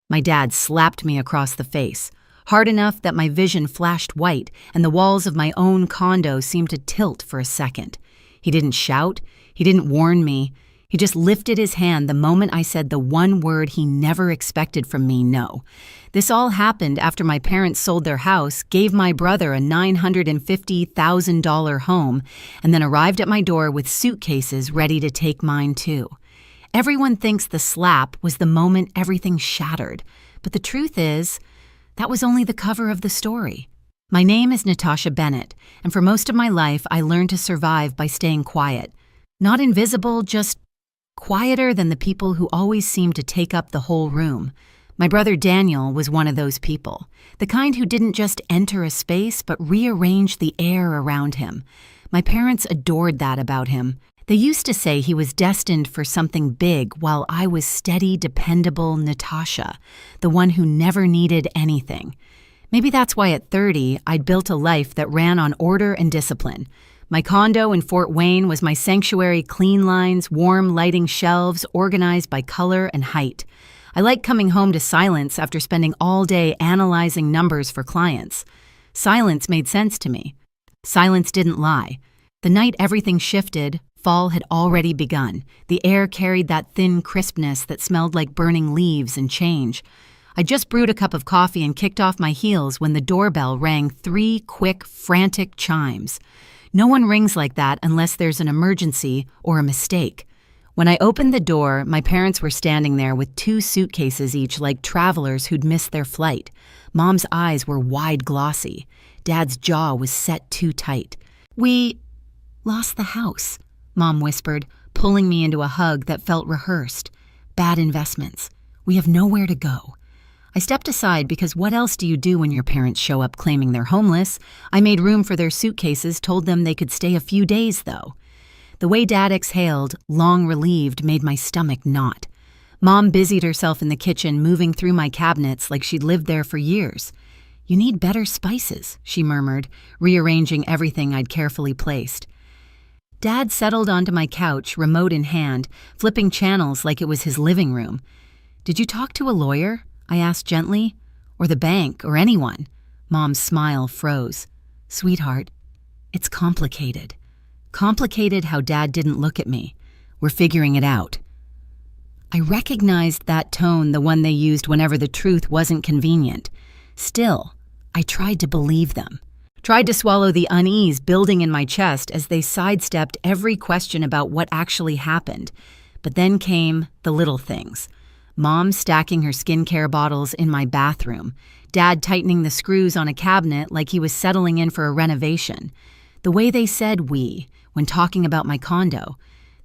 My dad slapped me across the face, hard enough that my vision flashed white and the walls of my own condo seemed to tilt for a second. He didn't shout, he didn't warn me, he just lifted his hand the moment I said the one word he never expected from me, no. This all happened after my parents sold their house, gave my brother a $950,000 home, and then arrived at my door with suitcases ready to take mine too. Everyone thinks the slap was the moment everything shattered, but the truth is, that was only the cover of the story. My name is Natasha Bennett, and for most of my life I learned to survive by staying quiet. Not invisible, just quieter than the people who always seem to take up the whole room. My brother Daniel was one of those people, the kind who didn't just enter a space but rearranged the air around him. My parents adored that about him. They used to say he was destined for something big while I was steady, dependable Natasha, the one who never needed anything. Maybe that's why at 30 I'd built a life that ran on order and discipline. My condo in Fort Wayne was my sanctuary, clean lines, warm lighting shelves, organized by color and height. I liked coming home to silence after spending all day analyzing numbers for clients. Silence made sense to me. Silence didn't lie. The night everything shifted, fall had already begun. The air carried that thin crispness that smelled like burning leaves and change. I just brewed a cup of coffee and kicked off my heels when the doorbell rang 3 quick, frantic chimes. No one rings like that unless there's an emergency or a mistake. When I opened the door, my parents were standing there with 2 suitcases each like travelers who'd missed their flight. Mom's eyes were wide glossy. Dad's jaw was set too tight. "We lost the house," Mom whispered, pulling me into a hug that felt rehearsed. "Bad investments. We have nowhere to go." I stepped aside because what else do you do when your parents show up claiming they're homeless? I made room for their suitcases, told them they could stay a few days, though. The way Dad exhaled, long relieved, made my stomach knot. Mom busied herself in the kitchen, moving through my cabinets like she'd lived there for years. "You need better spices," she murmured, rearranging everything I'd carefully placed. Dad settled onto my couch, remote in hand, flipping channels like it was his living room. "Did you talk to a lawyer?" I asked gently. "Or the bank, or anyone?" Mom's smile froze. "Sweetheart, it's complicated. Complicated how Dad didn't look at me. We're figuring it out." I recognized that tone, the one they used whenever the truth wasn't convenient. Still, I tried to believe them. Tried to swallow the unease building in my chest as they sidestepped every question about what actually happened. But then came the little things. Mom stacking her skincare bottles in my bathroom. Dad tightening the screws on a cabinet like he was settling in for a renovation. The way they said "we" when talking about my condo.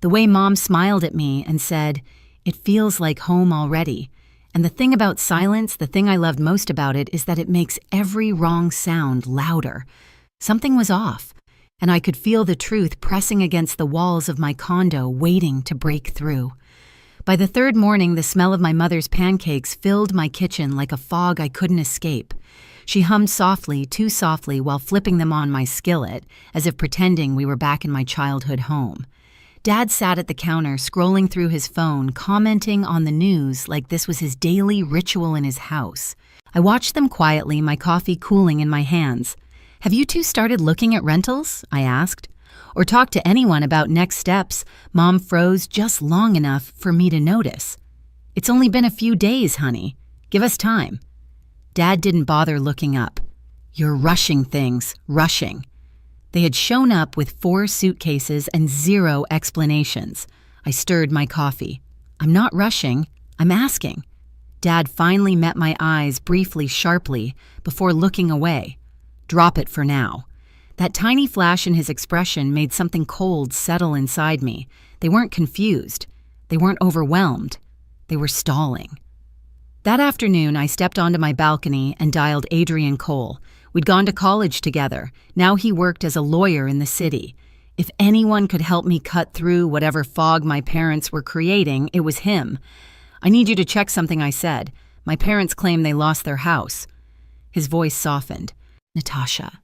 The way Mom smiled at me and said, "It feels like home already." And the thing about silence, the thing I loved most about it, is that it makes every wrong sound louder. Something was off, and I could feel the truth pressing against the walls of my condo, waiting to break through. By the 3rd morning, the smell of my mother's pancakes filled my kitchen like a fog I couldn't escape. She hummed softly, too softly, while flipping them on my skillet, as if pretending we were back in my childhood home. Dad sat at the counter, scrolling through his phone, commenting on the news like this was his daily ritual in his house. I watched them quietly, my coffee cooling in my hands. "Have you two started looking at rentals?" I asked. "Or talked to anyone about next steps?" Mom froze just long enough for me to notice. "It's only been a few days, honey. Give us time." Dad didn't bother looking up. "You're rushing things, rushing." They had shown up with 4 suitcases and 0 explanations. I stirred my coffee. "I'm not rushing. I'm asking." Dad finally met my eyes briefly, sharply, before looking away. "Drop it for now." That tiny flash in his expression made something cold settle inside me. They weren't confused. They weren't overwhelmed. They were stalling. That afternoon, I stepped onto my balcony and dialed Adrian Cole. We'd gone to college together. Now he worked as a lawyer in the city. If anyone could help me cut through whatever fog my parents were creating, it was him. "I need you to check something," I said. "My parents claim they lost their house." His voice softened. "Natasha,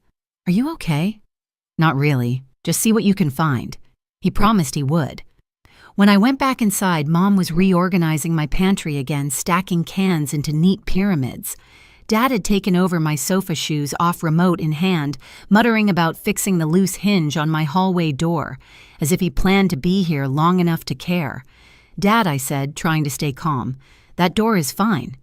are you okay?" "Not really. Just see what you can find." He promised he would. When I went back inside, Mom was reorganizing my pantry again, stacking cans into neat pyramids. Dad had taken over my sofa shoes off remote in hand, muttering about fixing the loose hinge on my hallway door, as if he planned to be here long enough to care. "Dad," I said, trying to stay calm, "that door is fine."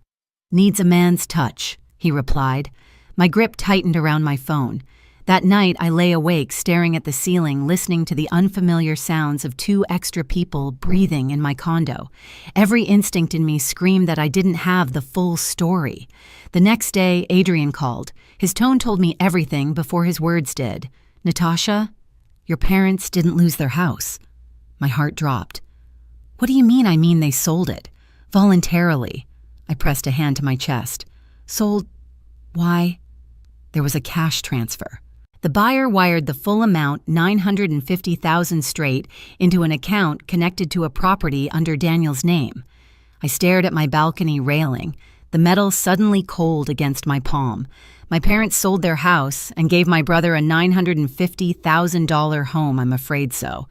"Needs a man's touch," he replied. My grip tightened around my phone. That night, I lay awake, staring at the ceiling, listening to the unfamiliar sounds of 2 extra people breathing in my condo. Every instinct in me screamed that I didn't have the full story. The next day, Adrian called. His tone told me everything before his words did. "Natasha, your parents didn't lose their house." My heart dropped. "What do you mean? I mean they sold it. Voluntarily." I pressed a hand to my chest. "Sold? Why?" There was a cash transfer. The buyer wired the full amount, $950,000 straight, into an account connected to a property under Daniel's name. I stared at my balcony railing, the metal suddenly cold against my palm. My parents sold their house and gave my brother a $950,000 home, I'm afraid so.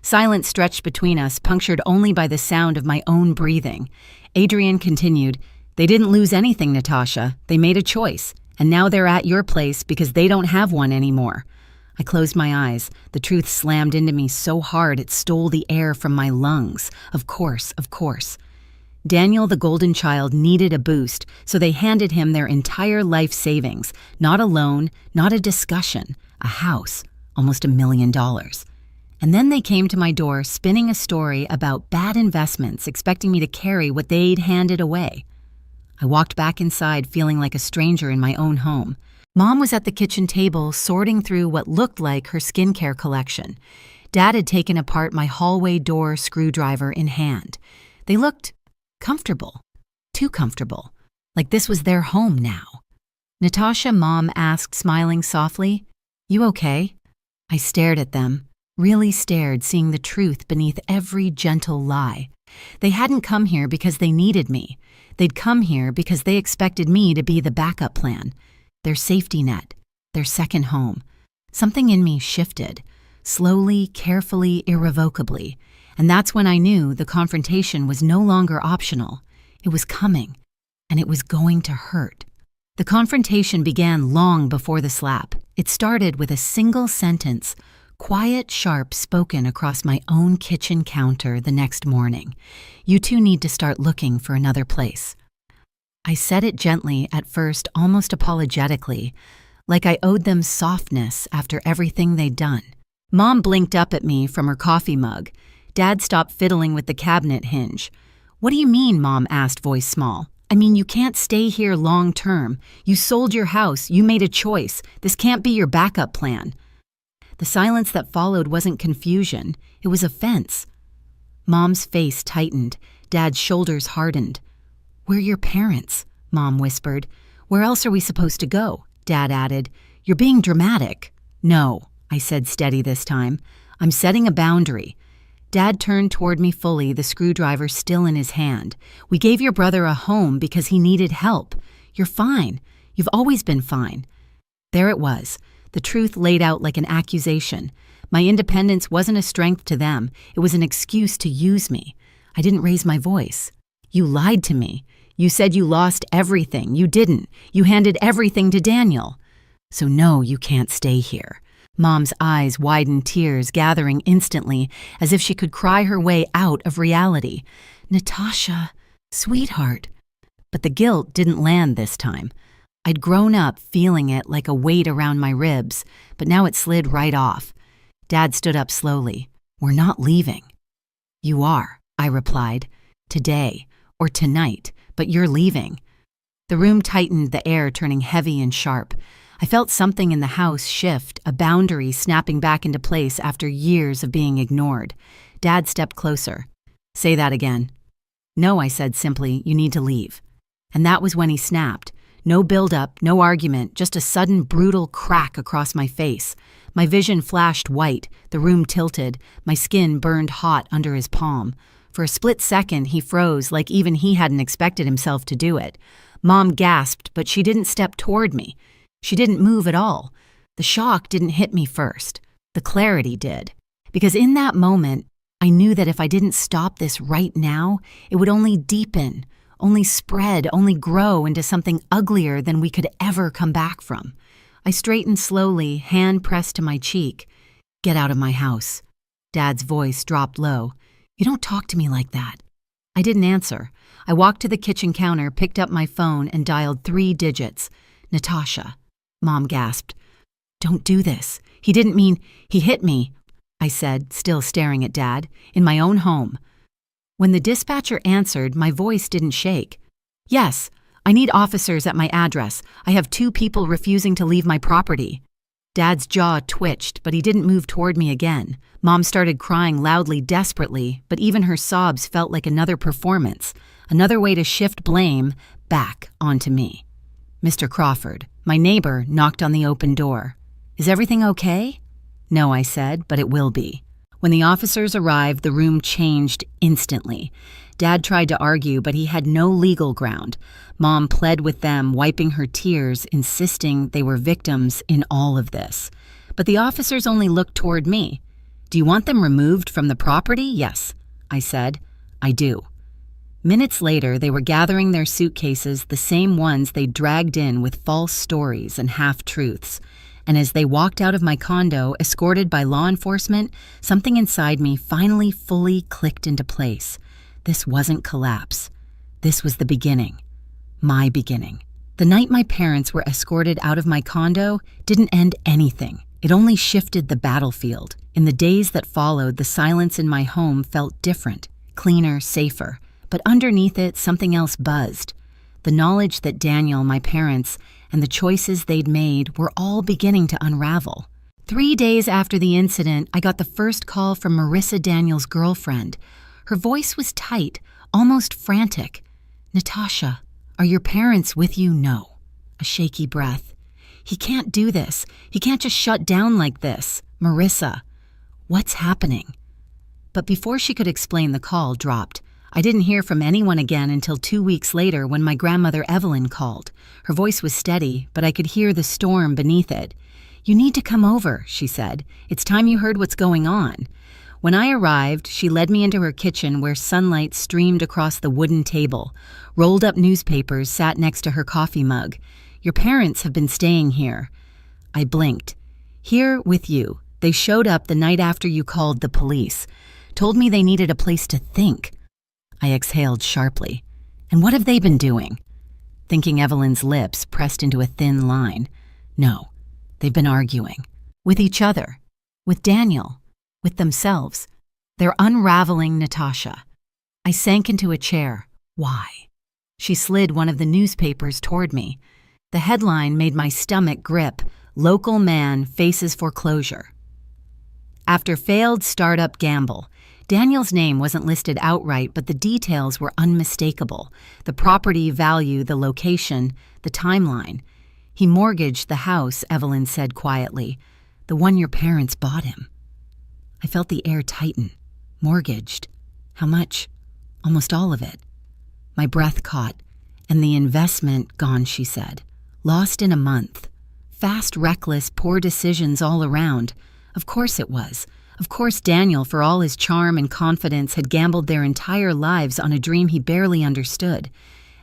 Silence stretched between us, punctured only by the sound of my own breathing. Adrian continued, "They didn't lose anything, Natasha. They made a choice. And now they're at your place because they don't have one anymore." I closed my eyes. The truth slammed into me so hard it stole the air from my lungs. Of course. Daniel, the golden child, needed a boost, so they handed him their entire life savings. Not a loan, not a discussion. A house. Almost $1 million. And then they came to my door, spinning a story about bad investments, expecting me to carry what they'd handed away. I walked back inside, feeling like a stranger in my own home. Mom was at the kitchen table, sorting through what looked like her skincare collection. Dad had taken apart my hallway door screwdriver in hand. They looked comfortable. Too comfortable. Like this was their home now. "Natasha," Mom asked, smiling softly, "You okay?" I stared at them, really stared, seeing the truth beneath every gentle lie. They hadn't come here because they needed me. They'd come here because they expected me to be the backup plan, their safety net, their second home. Something in me shifted, slowly, carefully, irrevocably, and that's when I knew the confrontation was no longer optional. It was coming, and it was going to hurt. The confrontation began long before the slap. It started with a single sentence, quiet, sharp, spoken across my own kitchen counter the next morning. "You two need to start looking for another place." I said it gently at first, almost apologetically, like I owed them softness after everything they'd done. Mom blinked up at me from her coffee mug. Dad stopped fiddling with the cabinet hinge. "What do you mean?" Mom asked, voice small. "I mean, you can't stay here long term. You sold your house. You made a choice. This can't be your backup plan." The silence that followed wasn't confusion. It was offense. Mom's face tightened. Dad's shoulders hardened. "We're your parents," Mom whispered. "Where else are we supposed to go?" Dad added. "You're being dramatic." "No," I said, steady this time. "I'm setting a boundary." Dad turned toward me fully, the screwdriver still in his hand. "We gave your brother a home because he needed help. You're fine. You've always been fine." There it was. The truth laid out like an accusation. My independence wasn't a strength to them. It was an excuse to use me. I didn't raise my voice. "You lied to me. You said you lost everything. You didn't. You handed everything to Daniel. So no, you can't stay here." Mom's eyes widened, tears gathering instantly, as if she could cry her way out of reality. "Natasha, sweetheart." But the guilt didn't land this time. I'd grown up feeling it like a weight around my ribs, but now it slid right off. Dad stood up slowly. "We're not leaving." "You are," I replied. "Today, or tonight, but you're leaving." The room tightened, the air turning heavy and sharp. I felt something in the house shift, a boundary snapping back into place after years of being ignored. Dad stepped closer. "Say that again." "No," I said simply, "you need to leave." And that was when he snapped. No build-up, no argument, just a sudden brutal crack across my face. My vision flashed white, the room tilted, my skin burned hot under his palm. For a split second, he froze like even he hadn't expected himself to do it. Mom gasped, but she didn't step toward me. She didn't move at all. The shock didn't hit me first. The clarity did. Because in that moment, I knew that if I didn't stop this right now, it would only deepen, only spread, only grow into something uglier than we could ever come back from. I straightened slowly, hand pressed to my cheek. "Get out of my house." Dad's voice dropped low. "You don't talk to me like that." I didn't answer. I walked to the kitchen counter, picked up my phone, and dialed 3 digits. "Natasha." Mom gasped. "Don't do this. He didn't mean, he hit me," I said, still staring at Dad, "in my own home." When the dispatcher answered, my voice didn't shake. "Yes, I need officers at my address. I have 2 people refusing to leave my property." Dad's jaw twitched, but he didn't move toward me again. Mom started crying loudly, desperately, but even her sobs felt like another performance, another way to shift blame back onto me. Mr. Crawford, my neighbor, knocked on the open door. "Is everything okay?" "No," I said, "but it will be." When the officers arrived, the room changed instantly. Dad tried to argue, but he had no legal ground. Mom pled with them, wiping her tears, insisting they were victims in all of this. But the officers only looked toward me. "Do you want them removed from the property?" "Yes," I said. "I do." Minutes later, they were gathering their suitcases, the same ones they dragged in with false stories and half-truths. And as they walked out of my condo, escorted by law enforcement, something inside me finally fully clicked into place. This wasn't collapse. This was the beginning. My beginning. The night my parents were escorted out of my condo didn't end anything. It only shifted the battlefield. In the days that followed, the silence in my home felt different, cleaner, safer. But underneath it, something else buzzed. The knowledge that Daniel, my parents, and the choices they'd made were all beginning to unravel. 3 days after the incident, I got the first call from Marissa Daniel's girlfriend. Her voice was tight, almost frantic. "Natasha, are your parents with you?" "No." A shaky breath. "He can't do this. He can't just shut down like this." "Marissa, what's happening?" But before she could explain, the call dropped. I didn't hear from anyone again until 2 weeks later when my grandmother Evelyn called. Her voice was steady, but I could hear the storm beneath it. "You need to come over," she said. "It's time you heard what's going on." When I arrived, she led me into her kitchen where sunlight streamed across the wooden table. Rolled up newspapers sat next to her coffee mug. "Your parents have been staying here." I blinked. "Here with you. They showed up the night after you called the police. Told me they needed a place to think." I exhaled sharply. "And what have they been doing?" Thinking Evelyn's lips pressed into a thin line. "No, they've been arguing. With each other. With Daniel. With themselves. They're unraveling Natasha." I sank into a chair. "Why?" She slid one of the newspapers toward me. The headline made my stomach grip. "Local man faces foreclosure." After failed startup gamble. Daniel's name wasn't listed outright, but the details were unmistakable. The property value, the location, the timeline. "He mortgaged the house," Evelyn said quietly. "The one your parents bought him." I felt the air tighten. Mortgaged. How much? Almost all of it. My breath caught. "And the investment gone," she said. "Lost in a month. Fast, reckless, poor decisions all around." Of course it was. Of course Daniel, for all his charm and confidence, had gambled their entire lives on a dream he barely understood.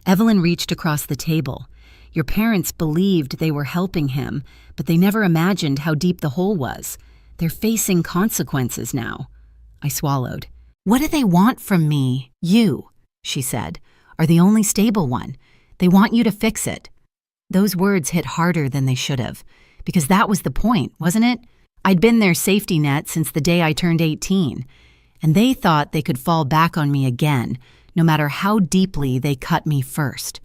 Evelyn reached across the table. "Your parents believed they were helping him, but they never imagined how deep the hole was. They're facing consequences now." I swallowed. "What do they want from me? You," she said, "are the only stable one. They want you to fix it." Those words hit harder than they should have, because that was the point, wasn't it? I'd been their safety net since the day I turned 18, and they thought they could fall back on me again, no matter how deeply they cut me first.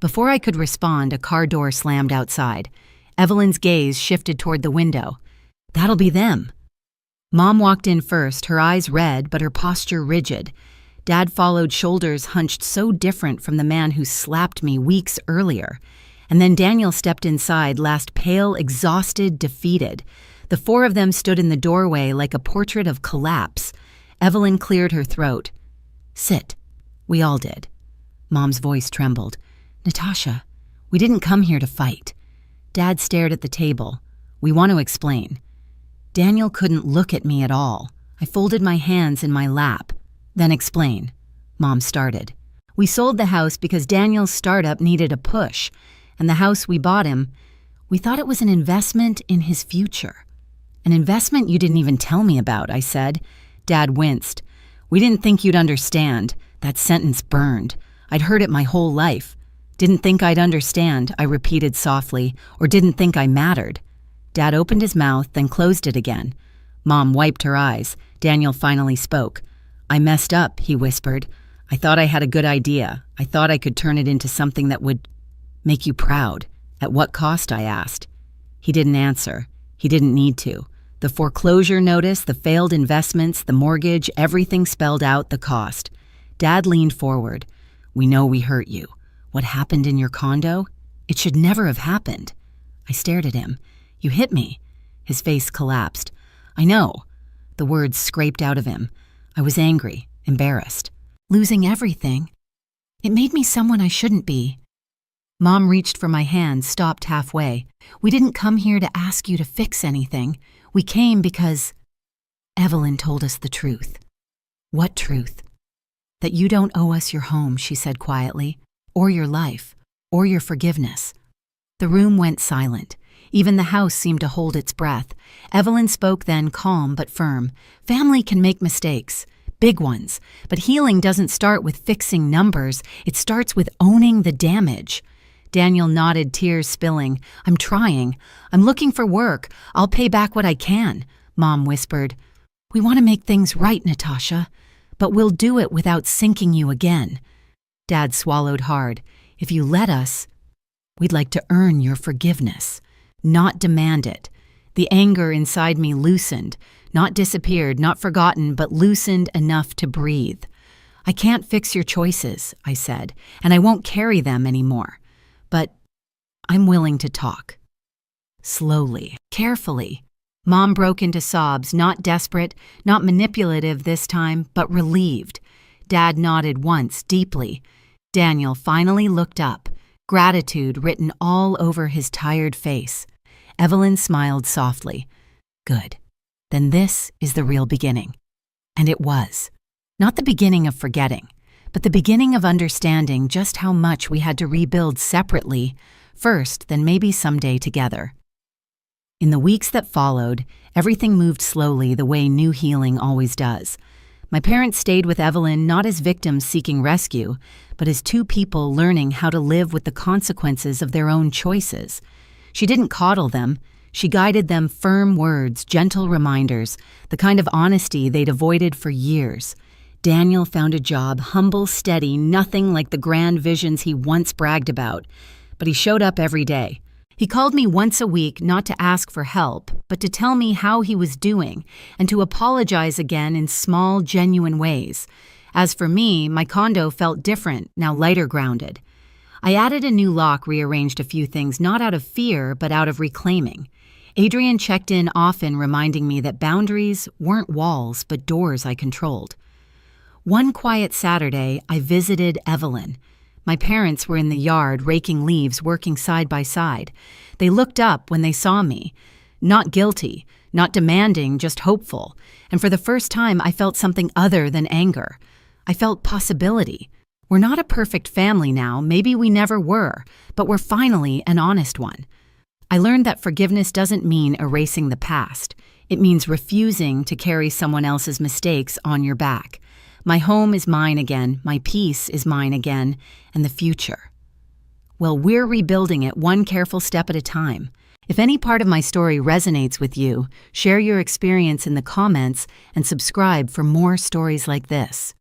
Before I could respond, a car door slammed outside. Evelyn's gaze shifted toward the window. "That'll be them." Mom walked in first, her eyes red, but her posture rigid. Dad followed, shoulders hunched so different from the man who slapped me weeks earlier. And then Daniel stepped inside, last pale, exhausted, defeated. The 4 of them stood in the doorway like a portrait of collapse. Evelyn cleared her throat. "Sit." We all did. Mom's voice trembled. "Natasha, we didn't come here to fight." Dad stared at the table. "We want to explain." Daniel couldn't look at me at all. I folded my hands in my lap. Then explain. Mom started. We sold the house because Daniel's startup needed a push, and the house we bought him, we thought it was an investment in his future. An investment you didn't even tell me about, I said. Dad winced. We didn't think you'd understand. That sentence burned. I'd heard it my whole life. Didn't think I'd understand, I repeated softly, or didn't think I mattered. Dad opened his mouth, then closed it again. Mom wiped her eyes. Daniel finally spoke. I messed up, he whispered. I thought I had a good idea. I thought I could turn it into something that would make you proud. At what cost, I asked. He didn't answer. He didn't need to. The foreclosure notice, the failed investments, the mortgage, everything spelled out the cost. Dad leaned forward. We know we hurt you. What happened in your condo? It should never have happened. I stared at him. You hit me. His face collapsed. I know. The words scraped out of him. I was angry, embarrassed. Losing everything. It made me someone I shouldn't be. Mom reached for my hand, stopped halfway. We didn't come here to ask you to fix anything. We came because Evelyn told us the truth. What truth? That you don't owe us your home, she said quietly, or your life, or your forgiveness. The room went silent. Even the house seemed to hold its breath. Evelyn spoke then, calm but firm. Family can make mistakes, big ones, but healing doesn't start with fixing numbers. It starts with owning the damage. Daniel nodded, tears spilling. I'm trying. I'm looking for work. I'll pay back what I can, Mom whispered. We want to make things right, Natasha, but we'll do it without sinking you again. Dad swallowed hard. If you let us, we'd like to earn your forgiveness, not demand it. The anger inside me loosened, not disappeared, not forgotten, but loosened enough to breathe. I can't fix your choices, I said, and I won't carry them anymore. But I'm willing to talk. Slowly, carefully. Mom broke into sobs, not desperate, not manipulative this time, but relieved. Dad nodded once, deeply. Daniel finally looked up, gratitude written all over his tired face. Evelyn smiled softly. Good. Then this is the real beginning. And it was. Not the beginning of forgetting, but the beginning of understanding just how much we had to rebuild separately, first, then maybe someday together. In the weeks that followed, everything moved slowly the way new healing always does. My parents stayed with Evelyn not as victims seeking rescue, but as two people learning how to live with the consequences of their own choices. She didn't coddle them. She guided them firm words, gentle reminders, the kind of honesty they'd avoided for years. Daniel found a job, humble, steady, nothing like the grand visions he once bragged about. But he showed up every day. He called me once a week not to ask for help, but to tell me how he was doing and to apologize again in small, genuine ways. As for me, my condo felt different, now lighter grounded. I added a new lock, rearranged a few things, not out of fear, but out of reclaiming. Adrian checked in often, reminding me that boundaries weren't walls, but doors I controlled. One quiet Saturday, I visited Evelyn. My parents were in the yard, raking leaves, working side by side. They looked up when they saw me. Not guilty, not demanding, just hopeful. And for the first time, I felt something other than anger. I felt possibility. We're not a perfect family now, maybe we never were, but we're finally an honest one. I learned that forgiveness doesn't mean erasing the past. It means refusing to carry someone else's mistakes on your back. My home is mine again, my peace is mine again, and the future. Well, we're rebuilding it one careful step at a time. If any part of my story resonates with you, share your experience in the comments and subscribe for more stories like this.